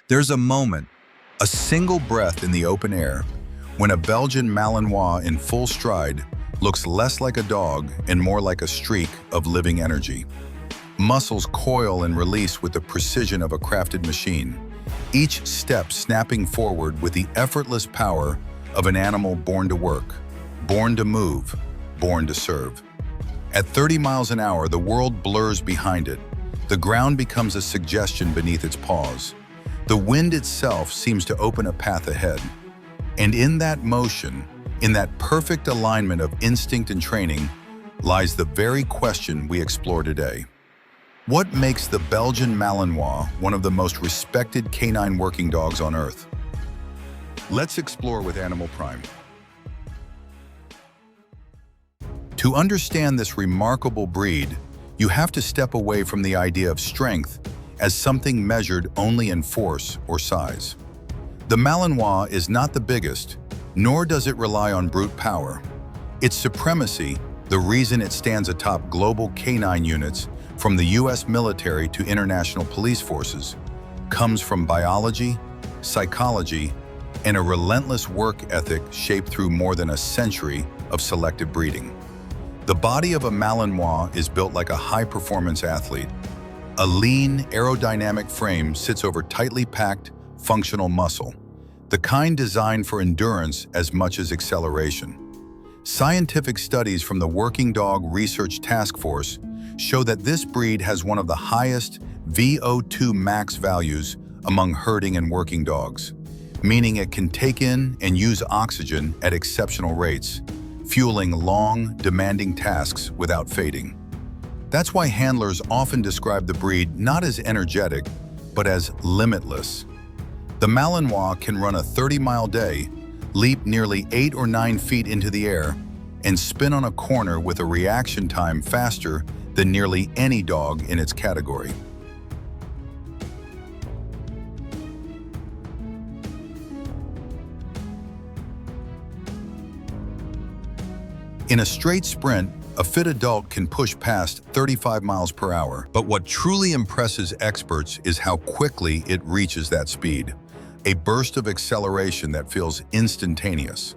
There's a moment, a single breath in the open air, when a Belgian Malinois in full stride looks less like a dog and more like a streak of living energy. Muscles coil and release with the precision of a crafted machine, each step snapping forward with the effortless power of an animal born to work, born to move, born to serve. At 30 miles an hour, the world blurs behind it. The ground becomes a suggestion beneath its paws. The wind itself seems to open a path ahead. And in that motion, in that perfect alignment of instinct and training, lies the very question we explore today. What makes the Belgian Malinois one of the most respected canine working dogs on Earth? Let's explore with Animal Prime. To understand this remarkable breed, you have to step away from the idea of strength as something measured only in force or size. The Malinois is not the biggest, nor does it rely on brute power. Its supremacy, the reason it stands atop global canine units from the US military to international police forces, comes from biology, psychology, and a relentless work ethic shaped through more than a century of selective breeding. The body of a Malinois is built like a high-performance athlete. A lean, aerodynamic frame sits over tightly packed, functional muscle, the kind designed for endurance as much as acceleration. Scientific studies from the Working Dog Research Task Force show that this breed has one of the highest VO2 max values among herding and working dogs, meaning it can take in and use oxygen at exceptional rates, fueling long, demanding tasks without fading. That's why handlers often describe the breed not as energetic, but as limitless. The Malinois can run a 30-mile day, leap nearly 8 or 9 feet into the air, and spin on a corner with a reaction time faster than nearly any dog in its category. In a straight sprint, a fit adult can push past 35 miles per hour. But what truly impresses experts is how quickly it reaches that speed, a burst of acceleration that feels instantaneous.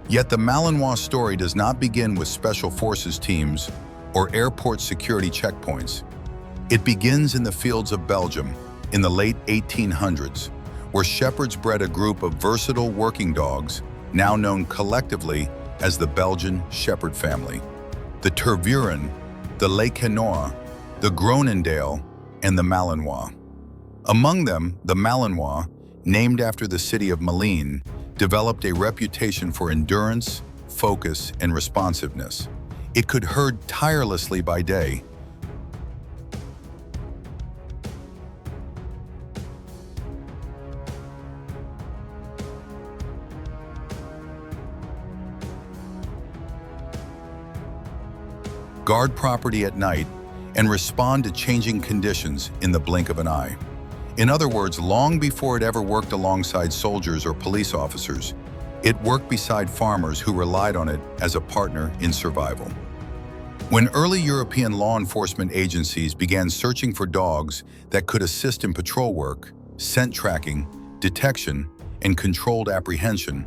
Yet the Malinois story does not begin with special forces teams or airport security checkpoints. It begins in the fields of Belgium in the late 1800s, where shepherds bred a group of versatile working dogs, now known collectively as the Belgian Shepherd family. The Tervuren, the Laekenois, the Groenendael, and the Malinois. Among them, the Malinois, named after the city of Malines, developed a reputation for endurance, focus, and responsiveness. It could herd tirelessly by day, guard property at night, and respond to changing conditions in the blink of an eye. In other words, long before it ever worked alongside soldiers or police officers, it worked beside farmers who relied on it as a partner in survival. When early European law enforcement agencies began searching for dogs that could assist in patrol work, scent tracking, detection, and controlled apprehension,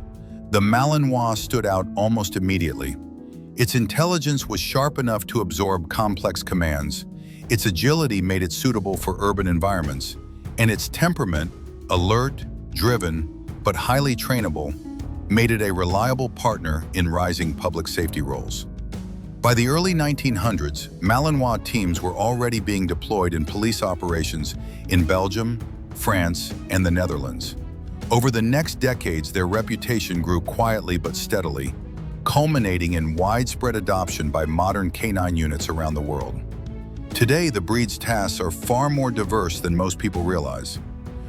the Malinois stood out almost immediately. Its intelligence was sharp enough to absorb complex commands, its agility made it suitable for urban environments, and its temperament, alert, driven, but highly trainable, made it a reliable partner in rising public safety roles. By the early 1900s, Malinois teams were already being deployed in police operations in Belgium, France, and the Netherlands. Over the next decades, their reputation grew quietly but steadily, culminating in widespread adoption by modern canine units around the world. Today, the breed's tasks are far more diverse than most people realize.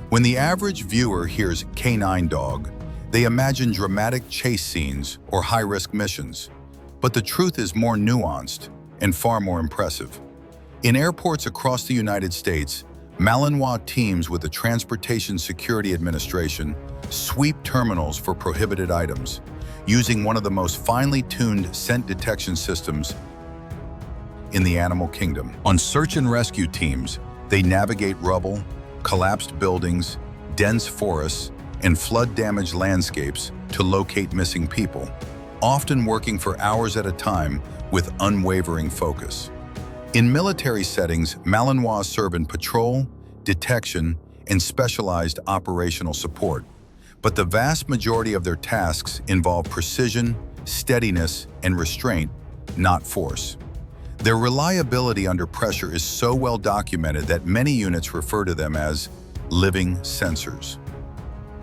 When the average viewer hears canine dog, they imagine dramatic chase scenes or high-risk missions. But the truth is more nuanced and far more impressive. In airports across the United States, Malinois teams with the Transportation Security Administration sweep terminals for prohibited items, using one of the most finely tuned scent detection systems in the animal kingdom. On search and rescue teams, they navigate rubble, collapsed buildings, dense forests, and flood-damaged landscapes to locate missing people, often working for hours at a time with unwavering focus. In military settings, Malinois serve in patrol, detection, and specialized operational support, but the vast majority of their tasks involve precision, steadiness, and restraint, not force. Their reliability under pressure is so well documented that many units refer to them as living sensors.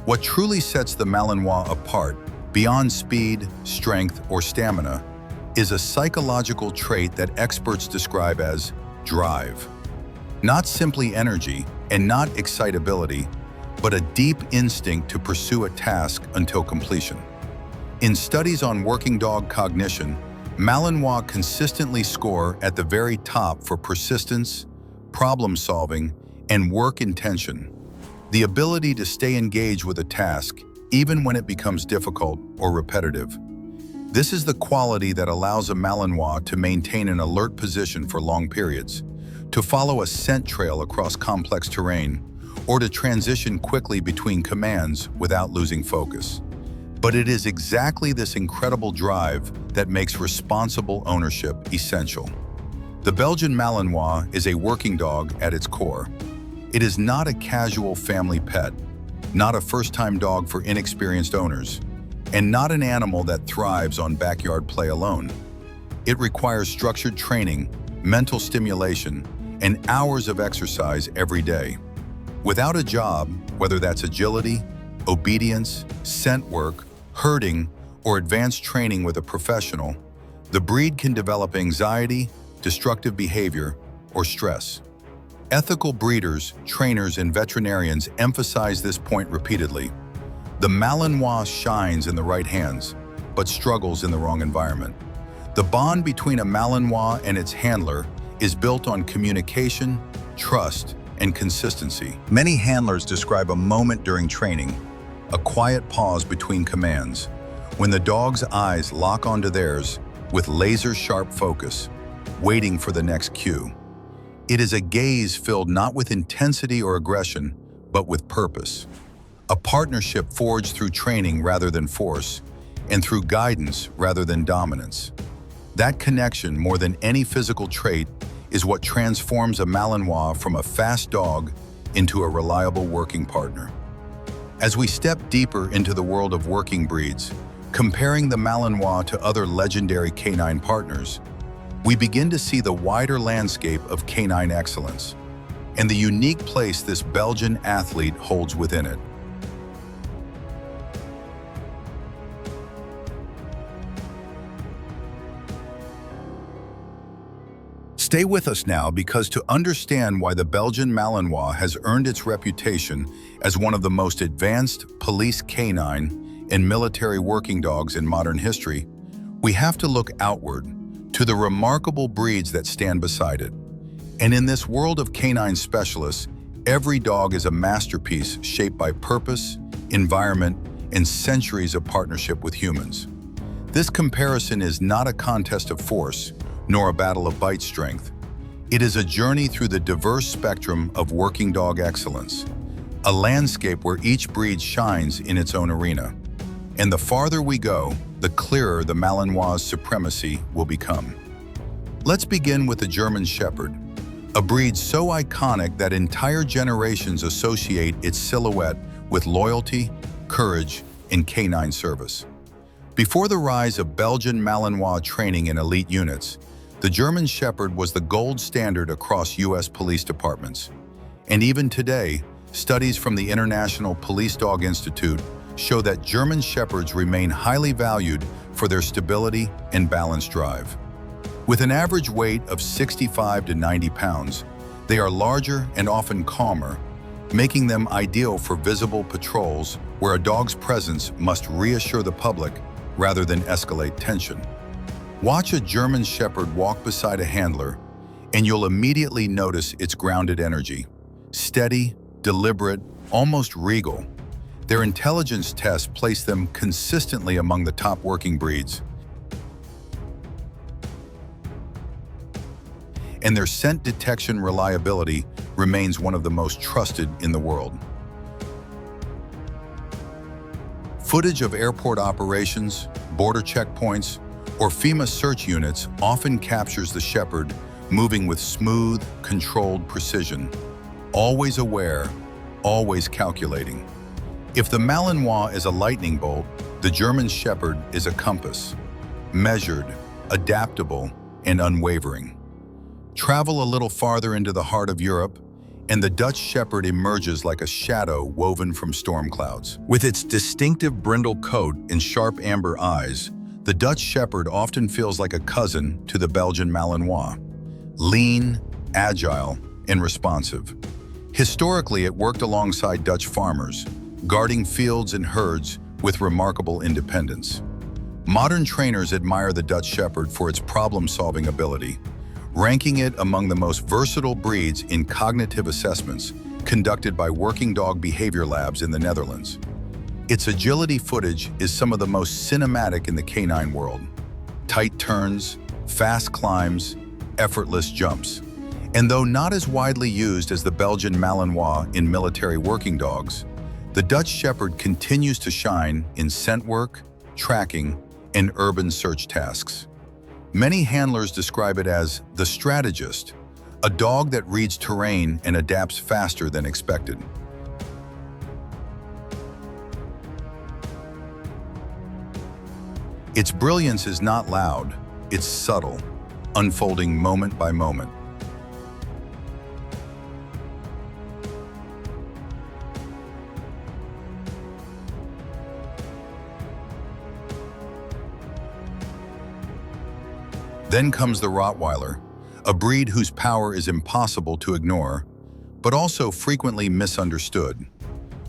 What truly sets the Malinois apart, beyond speed, strength, or stamina, is a psychological trait that experts describe as drive. Not simply energy and not excitability, but a deep instinct to pursue a task until completion. In studies on working dog cognition, Malinois consistently score at the very top for persistence, problem-solving, and work intention. The ability to stay engaged with a task, even when it becomes difficult or repetitive. This is the quality that allows a Malinois to maintain an alert position for long periods, to follow a scent trail across complex terrain, or to transition quickly between commands without losing focus. But it is exactly this incredible drive that makes responsible ownership essential. The Belgian Malinois is a working dog at its core. It is not a casual family pet, not a first-time dog for inexperienced owners, and not an animal that thrives on backyard play alone. It requires structured training, mental stimulation, and hours of exercise every day. Without a job, whether that's agility, obedience, scent work, herding, or advanced training with a professional, the breed can develop anxiety, destructive behavior, or stress. Ethical breeders, trainers, and veterinarians emphasize this point repeatedly. The Malinois shines in the right hands, but struggles in the wrong environment. The bond between a Malinois and its handler is built on communication, trust, and consistency. Many handlers describe a moment during training, a quiet pause between commands, when the dog's eyes lock onto theirs with laser-sharp focus, waiting for the next cue. It is a gaze filled not with intensity or aggression, but with purpose. A partnership forged through training rather than force, and through guidance rather than dominance. That connection, more than any physical trait, is what transforms a Malinois from a fast dog into a reliable working partner. As we step deeper into the world of working breeds, comparing the Malinois to other legendary canine partners, we begin to see the wider landscape of canine excellence and the unique place this Belgian athlete holds within it. Stay with us now, because to understand why the Belgian Malinois has earned its reputation as one of the most advanced police canine and military working dogs in modern history, we have to look outward to the remarkable breeds that stand beside it. And in this world of canine specialists, every dog is a masterpiece shaped by purpose, environment, and centuries of partnership with humans. This comparison is not a contest of force, nor a battle of bite strength. It is a journey through the diverse spectrum of working dog excellence, a landscape where each breed shines in its own arena. And the farther we go, the clearer the Malinois' supremacy will become. Let's begin with the German Shepherd, a breed so iconic that entire generations associate its silhouette with loyalty, courage, and canine service. Before the rise of Belgian Malinois training in elite units, the German Shepherd was the gold standard across U.S. police departments. And even today, studies from the International Police Dog Institute show that German Shepherds remain highly valued for their stability and balanced drive. With an average weight of 65 to 90 pounds, they are larger and often calmer, making them ideal for visible patrols where a dog's presence must reassure the public rather than escalate tension. Watch a German Shepherd walk beside a handler, and you'll immediately notice its grounded energy. Steady, deliberate, almost regal. Their intelligence tests place them consistently among the top working breeds. and their scent detection reliability remains one of the most trusted in the world. Footage of airport operations, border checkpoints, or FEMA search units often captures the shepherd moving with smooth, controlled precision, always aware, always calculating. If the Malinois is a lightning bolt, the German shepherd is a compass, measured, adaptable, and unwavering. Travel a little farther into the heart of Europe, and the Dutch shepherd emerges like a shadow woven from storm clouds. With its distinctive brindle coat and sharp amber eyes, the Dutch shepherd often feels like a cousin to the Belgian Malinois. Lean, agile, and responsive. Historically, it worked alongside Dutch farmers, guarding fields and herds with remarkable independence. Modern trainers admire the Dutch shepherd for its problem-solving ability, ranking it among the most versatile breeds in cognitive assessments conducted by working dog behavior labs in the Netherlands. Its agility footage is some of the most cinematic in the canine world. Tight turns, fast climbs, effortless jumps. And though not as widely used as the Belgian Malinois in military working dogs, the Dutch shepherd continues to shine in scent work, tracking, and urban search tasks. Many handlers describe it as the strategist, a dog that reads terrain and adapts faster than expected. Its brilliance is not loud, it's subtle, unfolding moment by moment. Then comes the Rottweiler, a breed whose power is impossible to ignore, but also frequently misunderstood.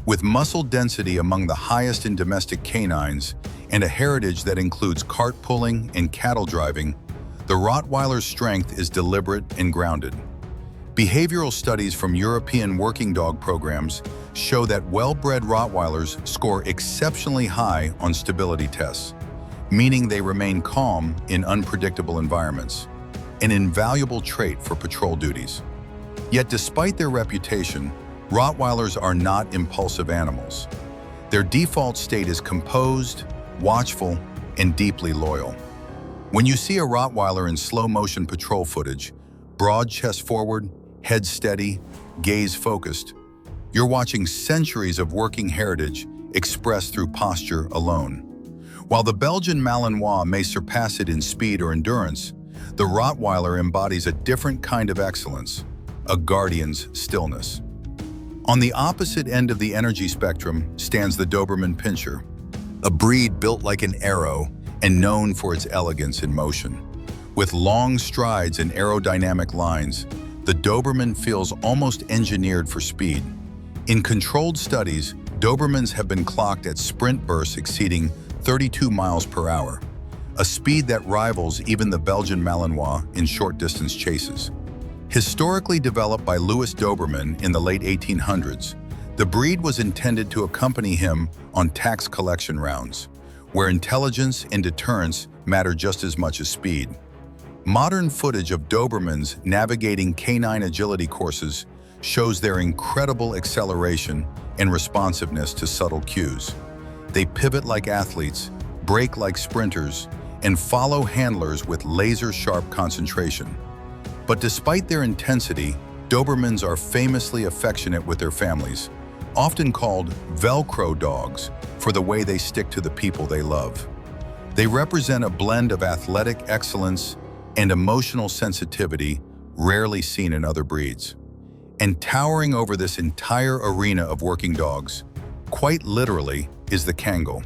With muscle density among the highest in domestic canines and a heritage that includes cart pulling and cattle driving, the Rottweiler's strength is deliberate and grounded. Behavioral studies from European working dog programs show that well-bred Rottweilers score exceptionally high on stability tests, meaning they remain calm in unpredictable environments, an invaluable trait for patrol duties. Yet despite their reputation, Rottweilers are not impulsive animals. Their default state is composed, watchful, and deeply loyal. When you see a Rottweiler in slow-motion patrol footage, broad chest forward, head steady, gaze focused, you're watching centuries of working heritage expressed through posture alone. While the Belgian Malinois may surpass it in speed or endurance, the Rottweiler embodies a different kind of excellence, a guardian's stillness. On the opposite end of the energy spectrum stands the Doberman Pinscher, a breed built like an arrow and known for its elegance in motion. With long strides and aerodynamic lines, the Doberman feels almost engineered for speed. In controlled studies, Dobermans have been clocked at sprint bursts exceeding 32 miles per hour, a speed that rivals even the Belgian Malinois in short-distance chases. Historically developed by Louis Doberman in the late 1800s, the breed was intended to accompany him on tax collection rounds, where intelligence and deterrence matter just as much as speed. Modern footage of Dobermans navigating canine agility courses shows their incredible acceleration and responsiveness to subtle cues. They pivot like athletes, brake like sprinters, and follow handlers with laser-sharp concentration. But despite their intensity, Dobermans are famously affectionate with their families, often called Velcro dogs for the way they stick to the people they love. They represent a blend of athletic excellence and emotional sensitivity rarely seen in other breeds. And towering over this entire arena of working dogs, quite literally, is the Kangal.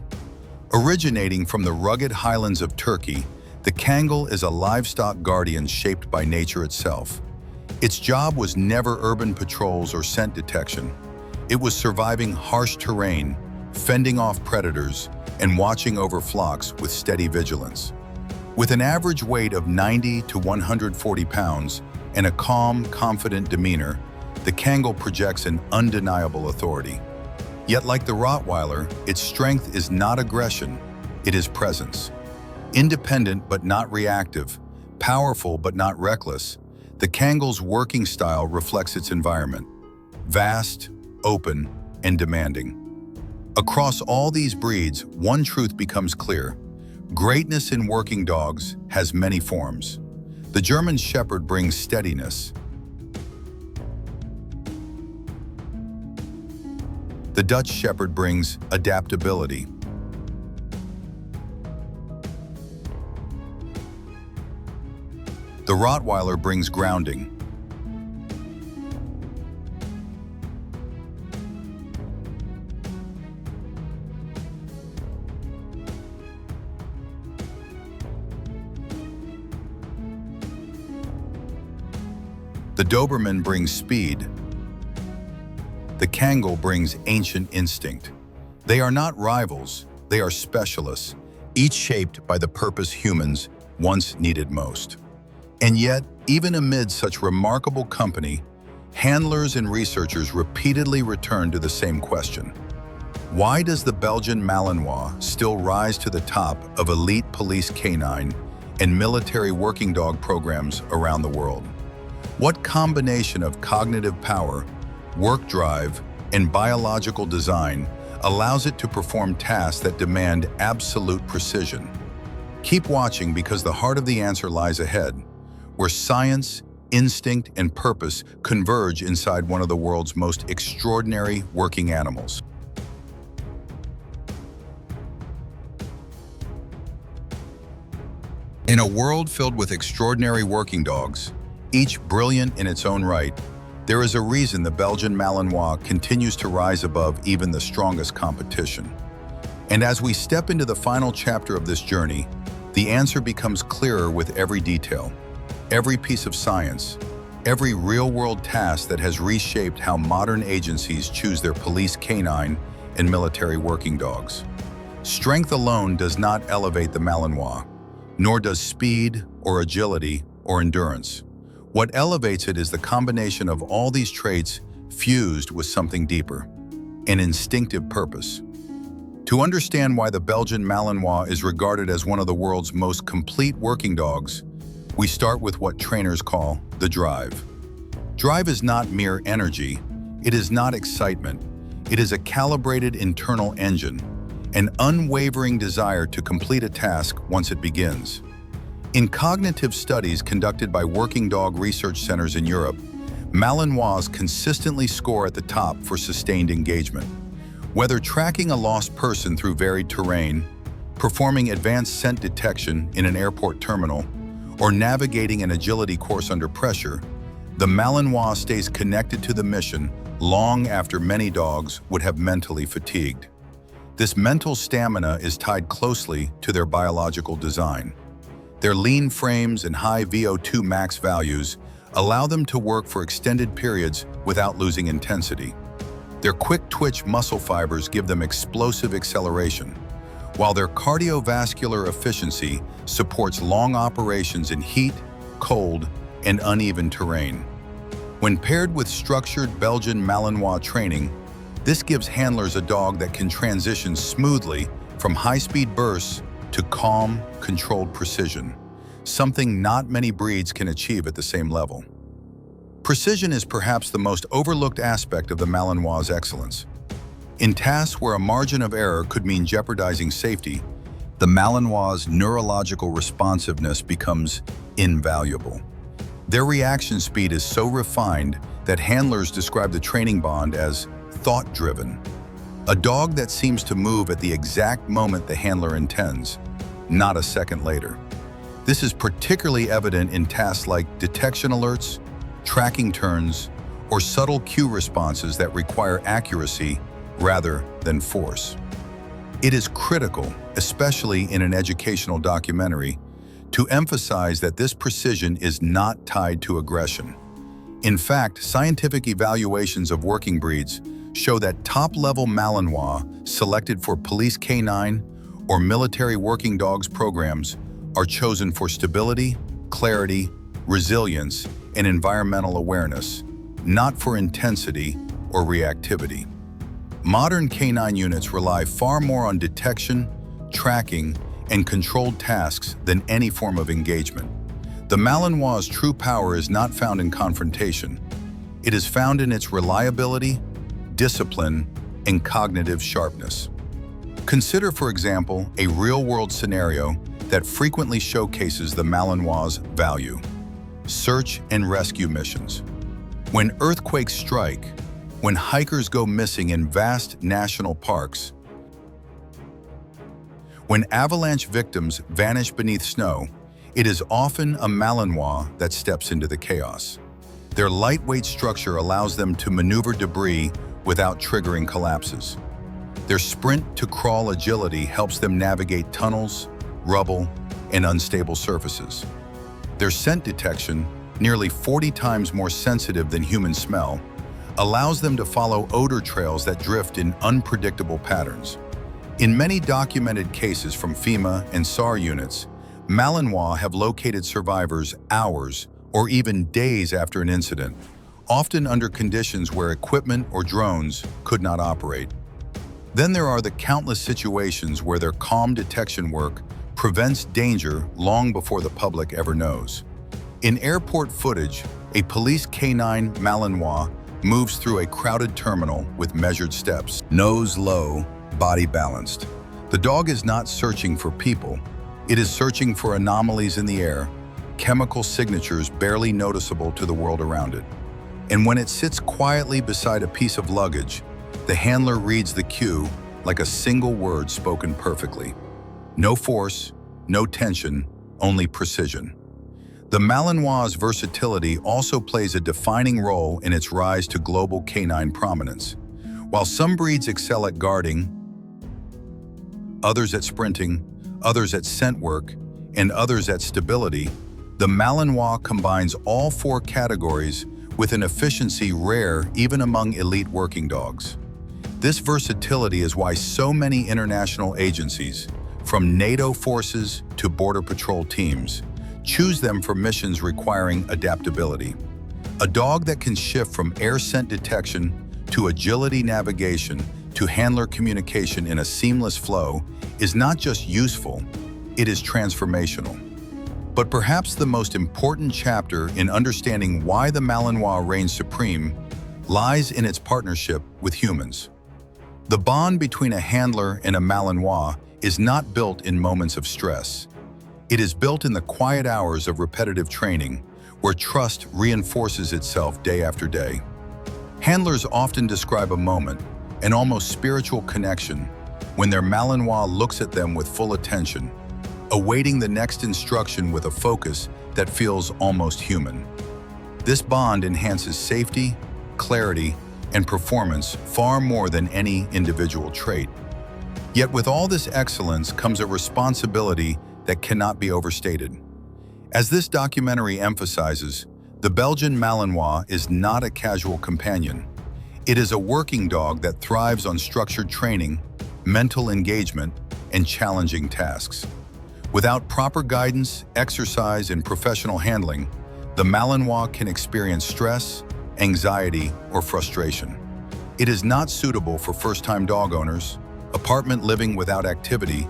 Originating from the rugged highlands of Turkey, the Kangal is a livestock guardian shaped by nature itself. Its job was never urban patrols or scent detection. It was surviving harsh terrain, fending off predators, and watching over flocks with steady vigilance. With an average weight of 90 to 140 pounds and a calm, confident demeanor, the Kangal projects an undeniable authority. Yet like the Rottweiler, its strength is not aggression, it is presence. Independent but not reactive, powerful but not reckless, The Kangal's working style reflects its environment: vast, open, and demanding. Across all these breeds, one truth becomes clear: greatness in working dogs has many forms. The German Shepherd brings steadiness. The Dutch Shepherd brings adaptability. The Rottweiler brings grounding. The Doberman brings speed. The Kangal brings ancient instinct. They are not rivals, they are specialists, each shaped by the purpose humans once needed most. And yet, even amid such remarkable company, handlers and researchers repeatedly return to the same question: why does the Belgian Malinois still rise to the top of elite police canine and military working dog programs around the world? What combination of cognitive power, work drive, and biological design allows it to perform tasks that demand absolute precision? Keep watching, because the heart of the answer lies ahead, where science, instinct, and purpose converge inside one of the world's most extraordinary working animals. In a world filled with extraordinary working dogs, each brilliant in its own right, there is a reason the Belgian Malinois continues to rise above even the strongest competition. And as we step into the final chapter of this journey, the answer becomes clearer with every detail, every piece of science, every real-world task that has reshaped how modern agencies choose their police canine and military working dogs. Strength alone does not elevate the Malinois, nor does speed or agility or endurance. What elevates it is the combination of all these traits fused with something deeper: an instinctive purpose. To understand why the Belgian Malinois is regarded as one of the world's most complete working dogs, we start with what trainers call the drive. Drive is not mere energy, it is not excitement, it is a calibrated internal engine, an unwavering desire to complete a task once it begins. In cognitive studies conducted by working dog research centers in Europe, Malinois consistently score at the top for sustained engagement. Whether tracking a lost person through varied terrain, performing advanced scent detection in an airport terminal, or navigating an agility course under pressure, the Malinois stays connected to the mission long after many dogs would have mentally fatigued. This mental stamina is tied closely to their biological design. Their lean frames and high VO2 max values allow them to work for extended periods without losing intensity. Their quick-twitch muscle fibers give them explosive acceleration, while their cardiovascular efficiency supports long operations in heat, cold, and uneven terrain. When paired with structured Belgian Malinois training, this gives handlers a dog that can transition smoothly from high-speed bursts to calm, controlled precision, something not many breeds can achieve at the same level. Precision is perhaps the most overlooked aspect of the Malinois' excellence. In tasks where a margin of error could mean jeopardizing safety, the Malinois' neurological responsiveness becomes invaluable. Their reaction speed is so refined that handlers describe the training bond as thought-driven, a dog that seems to move at the exact moment the handler intends, not a second later. This is particularly evident in tasks like detection alerts, tracking turns, or subtle cue responses that require accuracy rather than force. It is critical, especially in an educational documentary, to emphasize that this precision is not tied to aggression. In fact, scientific evaluations of working breeds show that top-level Malinois selected for police canine or military working dogs programs are chosen for stability, clarity, resilience, and environmental awareness, not for intensity or reactivity. Modern canine units rely far more on detection, tracking, and controlled tasks than any form of engagement. The Malinois' true power is not found in confrontation. It is found in its reliability, discipline, and cognitive sharpness. Consider, for example, a real-world scenario that frequently showcases the Malinois' value: search and rescue missions. When earthquakes strike, when hikers go missing in vast national parks, when avalanche victims vanish beneath snow, it is often a Malinois that steps into the chaos. Their lightweight structure allows them to maneuver debris without triggering collapses. Their sprint-to-crawl agility helps them navigate tunnels, rubble, and unstable surfaces. Their scent detection, nearly 40 times more sensitive than human smell, allows them to follow odor trails that drift in unpredictable patterns. In many documented cases from FEMA and SAR units, Malinois have located survivors hours or even days after an incident, often under conditions where equipment or drones could not operate. Then there are the countless situations where their calm detection work prevents danger long before the public ever knows. In airport footage, a police canine Malinois moves through a crowded terminal with measured steps, nose low, body balanced. The dog is not searching for people. It is searching for anomalies in the air, chemical signatures barely noticeable to the world around it. And when it sits quietly beside a piece of luggage, the handler reads the cue like a single word spoken perfectly. No force, no tension, only precision. The Malinois' versatility also plays a defining role in its rise to global canine prominence. While some breeds excel at guarding, others at sprinting, others at scent work, and others at stability, the Malinois combines all four categories with an efficiency rare even among elite working dogs. This versatility is why so many international agencies, from NATO forces to Border Patrol teams, choose them for missions requiring adaptability. A dog that can shift from air scent detection to agility navigation to handler communication in a seamless flow is not just useful, it is transformational. But perhaps the most important chapter in understanding why the Malinois reigns supreme lies in its partnership with humans. The bond between a handler and a Malinois is not built in moments of stress. It is built in the quiet hours of repetitive training, where trust reinforces itself day after day. Handlers often describe a moment, an almost spiritual connection, when their Malinois looks at them with full attention, awaiting the next instruction with a focus that feels almost human. This bond enhances safety, clarity, and performance far more than any individual trait. Yet with all this excellence comes a responsibility that cannot be overstated. As this documentary emphasizes, the Belgian Malinois is not a casual companion. It is a working dog that thrives on structured training, mental engagement, and challenging tasks. Without proper guidance, exercise, and professional handling, the Malinois can experience stress, anxiety, or frustration. It is not suitable for first-time dog owners, apartment living without activity,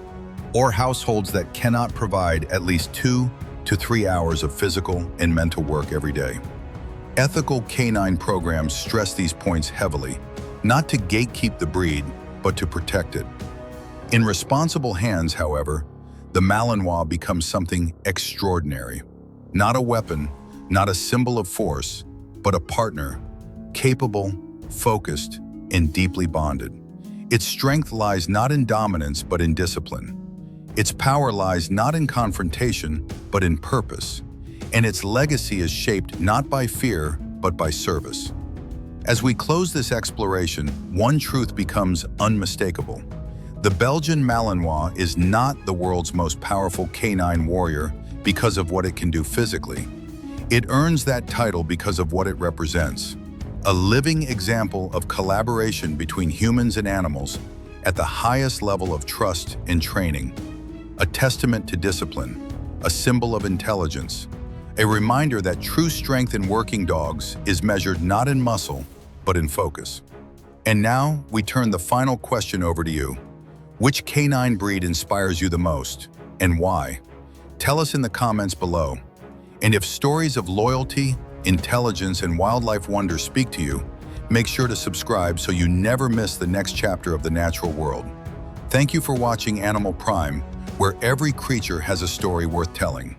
or households that cannot provide at least 2 to 3 hours of physical and mental work every day. Ethical canine programs stress these points heavily, not to gatekeep the breed, but to protect it. In responsible hands, however, the Malinois becomes something extraordinary. Not a weapon, not a symbol of force, but a partner, capable, focused, and deeply bonded. Its strength lies not in dominance, but in discipline. Its power lies not in confrontation, but in purpose. And its legacy is shaped not by fear, but by service. As we close this exploration, one truth becomes unmistakable. The Belgian Malinois is not the world's most powerful canine warrior because of what it can do physically. It earns that title because of what it represents: a living example of collaboration between humans and animals at the highest level of trust and training, a testament to discipline, a symbol of intelligence, a reminder that true strength in working dogs is measured not in muscle, but in focus. And now, we turn the final question over to you. Which canine breed inspires you the most, and why? Tell us in the comments below. And if stories of loyalty, intelligence, and wildlife wonder speak to you, make sure to subscribe so you never miss the next chapter of the natural world. Thank you for watching Animal Prime, where every creature has a story worth telling.